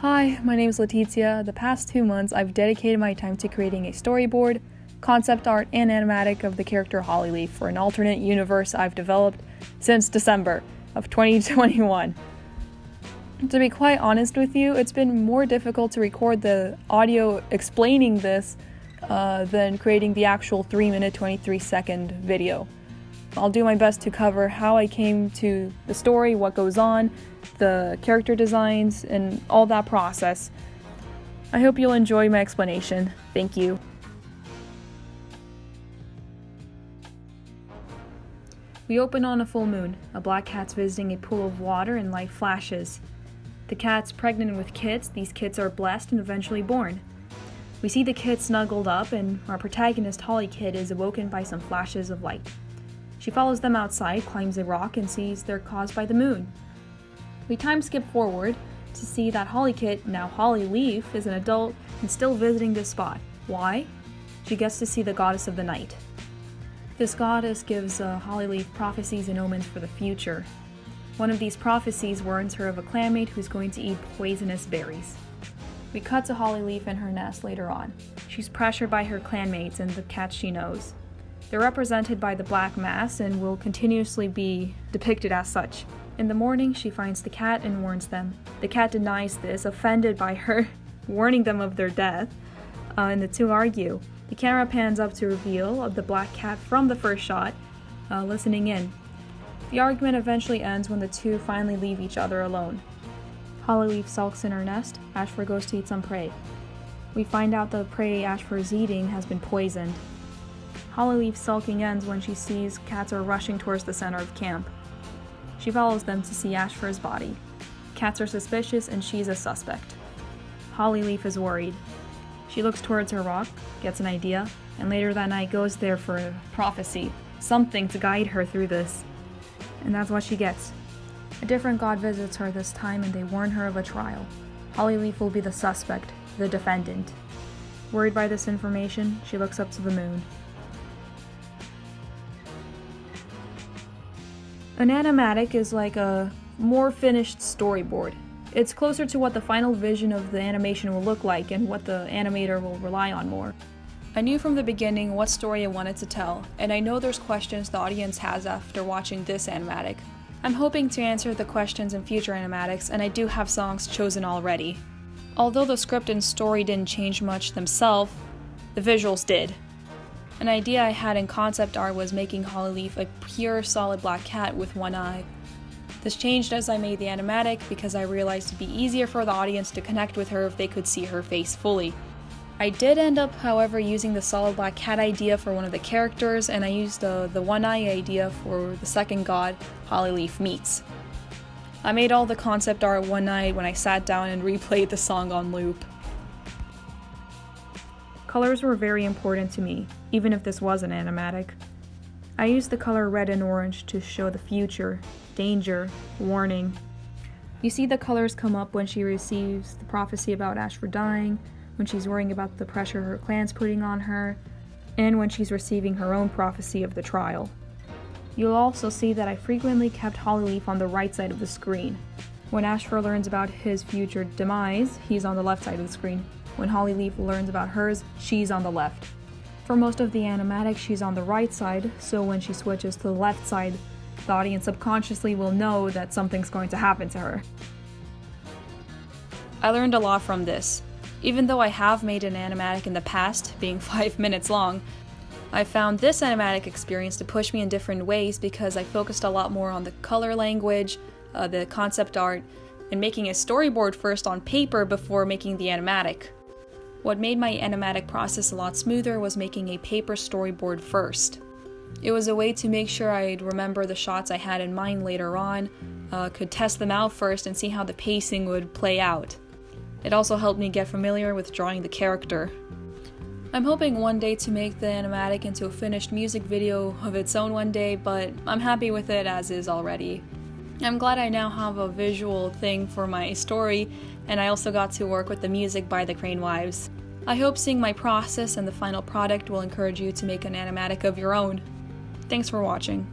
Hi, my name is Letizia. The past 2 months, I've dedicated my time to creating a storyboard, concept art, and animatic of the character Hollyleaf for an alternate universe I've developed since December of 2021. To be quite honest with you, it's been more difficult to record the audio explaining this than creating the actual 3-minute, 23-second video. I'll do my best to cover how I came to the story, what goes on, the character designs, and all that process. I hope you'll enjoy my explanation. Thank you. We open on a full moon. A black cat's visiting a pool of water and light flashes. The cat's pregnant with kids. These kids are blessed and eventually born. We see the kids snuggled up, and our protagonist Holly Kid is awoken by some flashes of light. She follows them outside, climbs a rock, and sees they're caused by the moon. We time skip forward to see that Holly Kid, now Hollyleaf, is an adult and still visiting this spot. Why? She gets to see the goddess of the night. This goddess gives Hollyleaf prophecies and omens for the future. One of these prophecies warns her of a clanmate who's going to eat poisonous berries. We cut to Hollyleaf in her nest later on. She's pressured by her clanmates and the cats she knows. They're represented by the black mass and will continuously be depicted as such. In the morning, she finds the cat and warns them. The cat denies this, offended by her warning them of their death, and the two argue. The camera pans up to reveal the black cat from the first shot, listening in. The argument eventually ends when the two finally leave each other alone. Hollyleaf sulks in her nest. Ashfur goes to eat some prey. We find out the prey Ashfur is eating has been poisoned. Hollyleaf's sulking ends when she sees cats are rushing towards the center of camp. She follows them to see Ashfur's body. Cats are suspicious and she's a suspect. Hollyleaf is worried. She looks towards her rock, gets an idea, and later that night goes there for a prophecy, something to guide her through this. And that's what she gets. A different god visits her this time and they warn her of a trial. Hollyleaf will be the suspect, the defendant. Worried by this information, she looks up to the moon. An animatic is like a more finished storyboard. It's closer to what the final vision of the animation will look like and what the animator will rely on more. I knew from the beginning what story I wanted to tell, and I know there's questions the audience has after watching this animatic. I'm hoping to answer the questions in future animatics, and I do have songs chosen already. Although the script and story didn't change much themselves, the visuals did. An idea I had in concept art was making Hollyleaf a pure solid black cat with one eye. This changed as I made the animatic because I realized it'd be easier for the audience to connect with her if they could see her face fully. I did end up, however, using the solid black cat idea for one of the characters, and I used the one eye idea for the second god Hollyleaf meets. I made all the concept art one night when I sat down and replayed the song on loop. Colors were very important to me, even if this was an animatic. I used the color red and orange to show the future, danger, warning. You see the colors come up when she receives the prophecy about Ashfur dying, when she's worrying about the pressure her clan's putting on her, and when she's receiving her own prophecy of the trial. You'll also see that I frequently kept Hollyleaf on the right side of the screen. When Ashfur learns about his future demise, he's on the left side of the screen. When Hollyleaf learns about hers, she's on the left. For most of the animatic, she's on the right side, so when she switches to the left side, the audience subconsciously will know that something's going to happen to her. I learned a lot from this. Even though I have made an animatic in the past, being 5 minutes long, I found this animatic experience to push me in different ways because I focused a lot more on the color language, the concept art, and making a storyboard first on paper before making the animatic. What made my animatic process a lot smoother was making a paper storyboard first. It was a way to make sure I'd remember the shots I had in mind later on, could test them out first and see how the pacing would play out. It also helped me get familiar with drawing the character. I'm hoping one day to make the animatic into a finished music video of its own one day, but I'm happy with it as is already. I'm glad I now have a visual thing for my story, and I also got to work with the music by the Crane Wives. I hope seeing my process and the final product will encourage you to make an animatic of your own. Thanks for watching.